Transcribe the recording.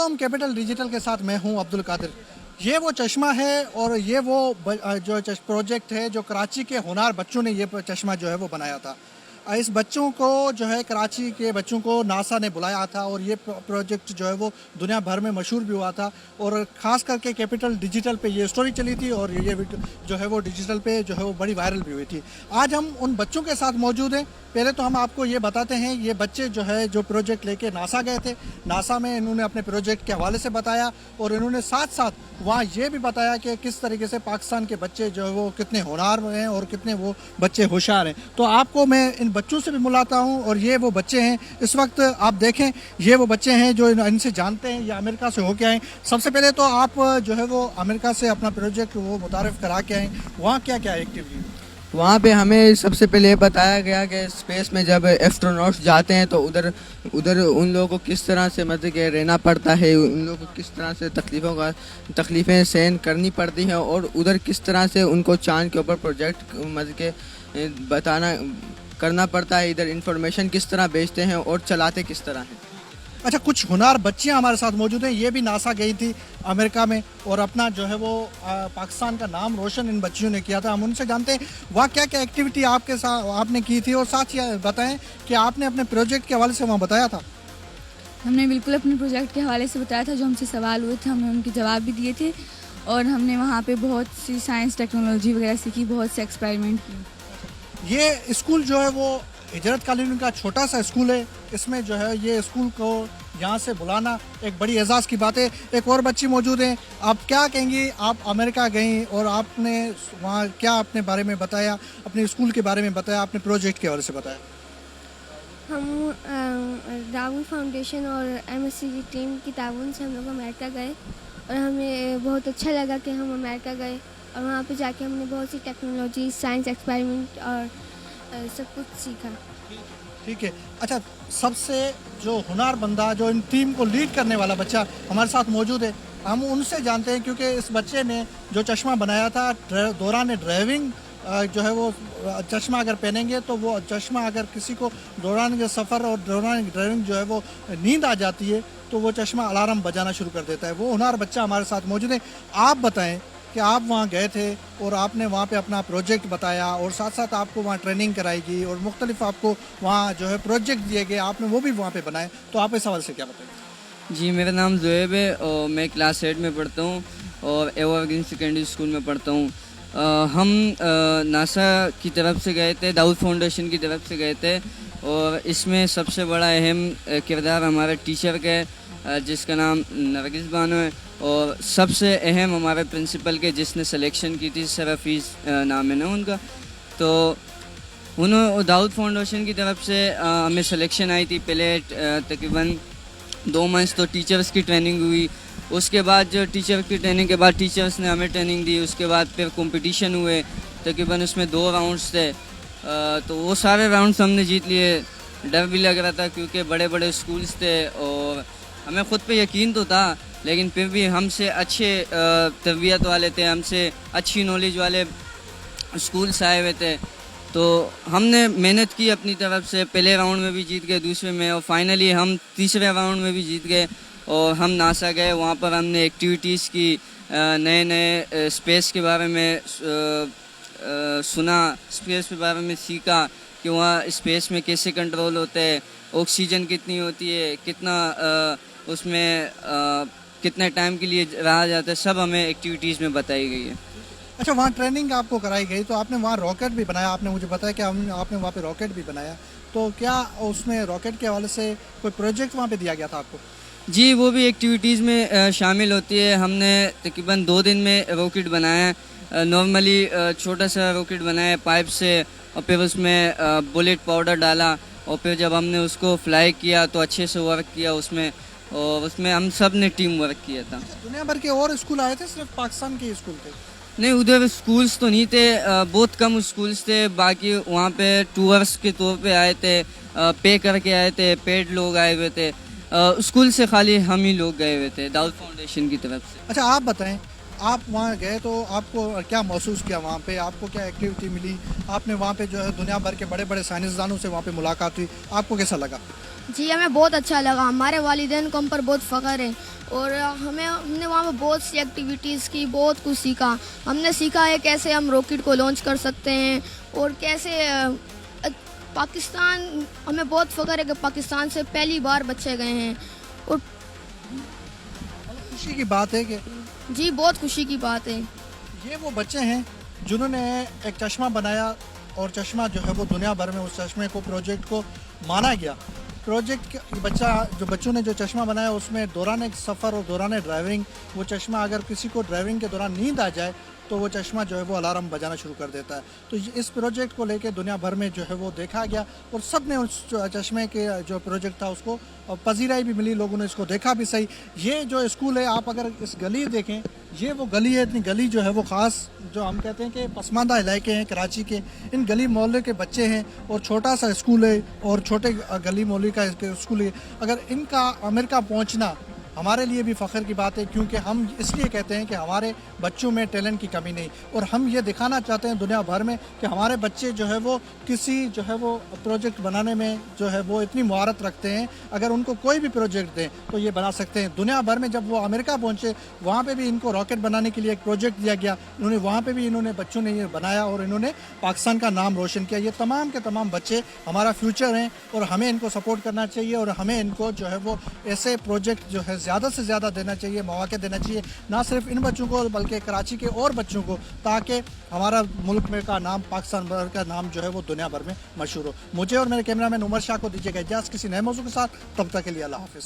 वालेकुम। Capital digital के साथ मैं हूं अब्दुल कादिर। ये वो चश्मा है और ये वो जो प्रोजेक्ट है जो कराची के होनहार बच्चों ने ये चश्मा जो है वो बनाया था। इस बच्चों को जो है कराची के बच्चों को नासा ने बुलाया था और ये प्रोजेक्ट जो है वो दुनिया भर में मशहूर भी हुआ था और ख़ास करके कैपिटल डिजिटल पे ये स्टोरी चली थी और ये जो है वो डिजिटल पे जो है वो बड़ी वायरल भी हुई थी। आज हम उन बच्चों के साथ मौजूद हैं। पहले तो हम आपको ये बताते हैं, ये बच्चे जो है जो प्रोजेक्ट लेके नासा गए थे, नासा में इन्होंने अपने प्रोजेक्ट के हवाले से बताया और इन्होंने साथ साथ वहाँ ये भी बताया कि किस तरीके से पाकिस्तान के बच्चे जो है वो कितने होनहार हैं और कितने वो बच्चे होशियार हैं। तो आपको मैं इन बच्चों से भी मिलाता हूँ और ये वो बच्चे हैं। इस वक्त आप देखें, ये वो बच्चे हैं जो इनसे जानते हैं, ये अमेरिका से होके आए। सबसे पहले तो आप जो है वो अमेरिका से अपना प्रोजेक्ट वो मुतारिफ करा के आए, वहाँ क्या क्या एक्टिविटी? वहाँ पे हमें सबसे पहले ये बताया गया कि स्पेस में जब एस्ट्रोनॉट्स जाते हैं तो उधर उधर उन लोगों को किस तरह से मतलब कि रहना पड़ता है, उन लोगों को किस तरह से तकलीफ़ें सहन करनी पड़ती हैं और उधर किस तरह से उनको चांद के ऊपर प्रोजेक्ट मतलब के करना पड़ता है, इधर इंफॉर्मेशन किस तरह भेजते हैं और चलाते किस तरह हैं। अच्छा, कुछ होनहार बच्चियां हमारे साथ मौजूद हैं। ये भी नासा गई थी अमेरिका में और अपना जो है वो पाकिस्तान का नाम रोशन इन बच्चियों ने किया था। हम उनसे जानते हैं वहाँ क्या क्या एक्टिविटी आपके साथ आपने की थी और साथ ही बताएं कि आपने अपने प्रोजेक्ट के हवाले से वहाँ बताया था। हमने बिल्कुल अपने प्रोजेक्ट के हवाले से बताया था, जो हमसे सवाल हुए थे हमने उनके जवाब भी दिए थे और हमने वहाँ पे बहुत सी साइंस टेक्नोलॉजी वगैरह सीखी, बहुत से एक्सपेरिमेंट किए। ये स्कूल जो है वो हिजरत कॉलोनी का छोटा सा स्कूल है। इसमें जो है ये स्कूल को यहाँ से बुलाना एक बड़ी एजाज़ की बात है। एक और बच्ची मौजूद हैं, आप क्या कहेंगी? आप अमेरिका गई और आपने वहाँ क्या अपने बारे में बताया, अपने स्कूल के बारे में बताया, अपने प्रोजेक्ट के बारे से बताया? हम राहुल फाउंडेशन और MSc की टीम की ताउन से हम लोग अमेरिका गए और हमें बहुत अच्छा लगा कि हम अमेरिका गए और वहाँ पे जाके हमने बहुत सी टेक्नोलॉजी, साइंस एक्सपेरिमेंट और सब कुछ सीखा। ठीक है। अच्छा, सबसे जो हुनर बंदा, जो इन टीम को लीड करने वाला बच्चा हमारे साथ मौजूद है, हम उनसे जानते हैं क्योंकि इस बच्चे ने जो चश्मा बनाया था दौरान ड्राइविंग जो है वो चश्मा अगर पहनेंगे तो वो चश्मा अगर किसी को दौरान के सफ़र और दौरान ड्राइविंग जो है वो नींद आ जाती है तो वो चश्मा अलार्म बजाना शुरू कर देता है। वो हुनर बच्चा हमारे साथ मौजूद है। आप बताएं कि आप वहाँ गए थे और आपने वहाँ पे अपना प्रोजेक्ट बताया और साथ साथ आपको वहाँ ट्रेनिंग कराई गई और मुख्तलिफ आपको वहाँ जो है प्रोजेक्ट दिए गए, आपने वो भी वहाँ पे बनाए, तो आप इस सवाल से क्या बताएंगे? जी, मेरा नाम ज़ुएब है और मैं क्लास 8 में पढ़ता हूँ और एवरग्रीन सेकेंडरी स्कूल में पढ़ता हूँ। हम नासा की तरफ से गए थे, दाऊद फाउंडेशन की तरफ से गए थे और इसमें सबसे बड़ा अहम किरदार हमारे टीचर का है जिसका नाम नरगिस बानो है और सबसे अहम हमारे प्रिंसिपल के जिसने सिलेक्शन की थी, सर हफीज़ नाम है ना उनका। तो उन्होंने दाऊद फाउंडेशन की तरफ से हमें सिलेक्शन आई थी। पहले तकरीबन 2 मंथ्स तो टीचर्स की ट्रेनिंग हुई, उसके बाद जो टीचर की ट्रेनिंग के बाद टीचर्स ने हमें ट्रेनिंग दी, उसके बाद फिर कंपटीशन हुए। तकरीबन उसमें 2 राउंड्स थे तो वो सारे राउंड्स हमने जीत लिए। डर भी लग रहा था क्योंकि बड़े बड़े स्कूल्स थे और हमें ख़ुद पे यकीन तो था, लेकिन फिर भी हमसे अच्छे तरबियत वाले थे, हमसे अच्छी नॉलेज वाले स्कूल्स आए हुए थे। तो हमने मेहनत की अपनी तरफ से, पहले राउंड में भी जीत गए, दूसरे में और फाइनली हम तीसरे राउंड में भी जीत गए और हम नासा गए। वहाँ पर हमने एक्टिविटीज़ की, नए नए स्पेस के बारे में सुना, स्पेस के बारे में सीखा कि वहाँ स्पेस में कैसे कंट्रोल होता है, ऑक्सीजन कितनी होती है, कितना उसमें कितने टाइम के लिए रहा जाता है, सब हमें एक्टिविटीज़ में बताई गई है। अच्छा, वहाँ ट्रेनिंग आपको कराई गई तो आपने वहाँ रॉकेट भी बनाया, आपने मुझे बताया कि आपने वहाँ पे रॉकेट भी बनाया, तो क्या उसमें रॉकेट के हवाले से कोई प्रोजेक्ट वहाँ पे दिया गया था आपको? जी, वो भी एक्टिविटीज़ में शामिल होती है। हमने तकरीबन 2 दिन में रॉकेट बनाया। नॉर्मली छोटा सा रॉकेट बनाया पाइप से और फिर उसमें बुलेट पाउडर डाला और फिर जब हमने उसको फ्लाई किया तो अच्छे से वर्क किया उसमें, और उसमें हम सब ने टीम वर्क किया था। दुनिया भर के और स्कूल आए थे, सिर्फ पाकिस्तान के स्कूल थे? नहीं, उधर स्कूल्स तो नहीं थे, बहुत कम स्कूल्स थे। बाकी वहाँ पे टूर्स के तौर पे आए थे, पे करके आए थे, पेड लोग आए हुए थे। स्कूल से खाली हम ही लोग गए हुए थे दाऊद फाउंडेशन की तरफ से। अच्छा, आप बताएं आप वहाँ गए तो आपको क्या महसूस किया वहाँ पे, आपको क्या एक्टिविटी मिली, आपने वहाँ पे जो है दुनिया भर के बड़े बड़े साइंसदानों से वहाँ पे मुलाकात हुई, आपको कैसा लगा? जी हमें बहुत अच्छा लगा। हमारे वालिदैन को हम पर बहुत फ़ख्र है और हमने वहाँ पर बहुत सी एक्टिविटीज़ की, बहुत कुछ सीखा। हमने सीखा है कैसे हम रॉकेट को लॉन्च कर सकते हैं और कैसे पाकिस्तान, हमें बहुत फ़ख्र है कि पाकिस्तान से पहली बार बच्चे गए हैं और खुशी की बात है कि जी बहुत खुशी की बात है। ये वो बच्चे हैं जिन्होंने एक चश्मा बनाया और चश्मा जो है वो दुनिया भर में उस चश्मे को, प्रोजेक्ट को माना गया। प्रोजेक्ट बच्चों ने जो चश्मा बनाया उसमें दौरान एक सफ़र और दौरान ड्राइविंग, वो चश्मा अगर किसी को ड्राइविंग के दौरान नींद आ जाए तो वो चश्मा जो है वो अलार्म बजाना शुरू कर देता है। तो इस प्रोजेक्ट को लेके दुनिया भर में जो है वो देखा गया और सब ने उस चश्मे के जो प्रोजेक्ट था उसको पजीराई भी मिली, लोगों ने इसको देखा भी सही। ये जो स्कूल है, आप अगर इस गली देखें, ये वो गली है, इतनी गली जो है वो ख़ास, जो हम कहते हैं कि पसमानदा इलाके हैं कराची के, इन गली मोहल्ले के बच्चे हैं और छोटा सा स्कूल है और छोटे गली मोहल्ले का स्कूल है। अगर इनका अमेरिका पहुंचना हमारे लिए भी फ़ख्र की बात है, क्योंकि हम इसलिए कहते हैं कि हमारे बच्चों में टैलेंट की कमी नहीं, और हम ये दिखाना चाहते हैं दुनिया भर में कि हमारे बच्चे जो है वो किसी जो है वो प्रोजेक्ट बनाने में जो है वो इतनी महारत रखते हैं। अगर उनको कोई भी प्रोजेक्ट दें तो ये बना सकते हैं। दुनिया भर में जब वो अमेरिका पहुँचे वहाँ पर भी इनको रॉकेट बनाने के लिए एक प्रोजेक्ट दिया गया, इन्होंने वहाँ पर भी बच्चों ने ये बनाया और इन्होंने पाकिस्तान का नाम रोशन किया। ये तमाम के तमाम बच्चे हमारा फ्यूचर हैं और हमें इनको सपोर्ट करना चाहिए और हमें इनको जो है वो ऐसे प्रोजेक्ट जो है ज़्यादा से ज़्यादा देना चाहिए, मौके देना चाहिए, ना सिर्फ इन बच्चों को बल्कि कराची के और बच्चों को, ताकि हमारा मुल्क में का नाम, पाकिस्तान भर का नाम जो है वो दुनिया भर में मशहूर हो। मुझे और मेरे कैमरामैन उमर शाह को दीजिएगा इजाज़त किसी नए मौजू के साथ, तब तक के लिए अल्लाह हाफिज़।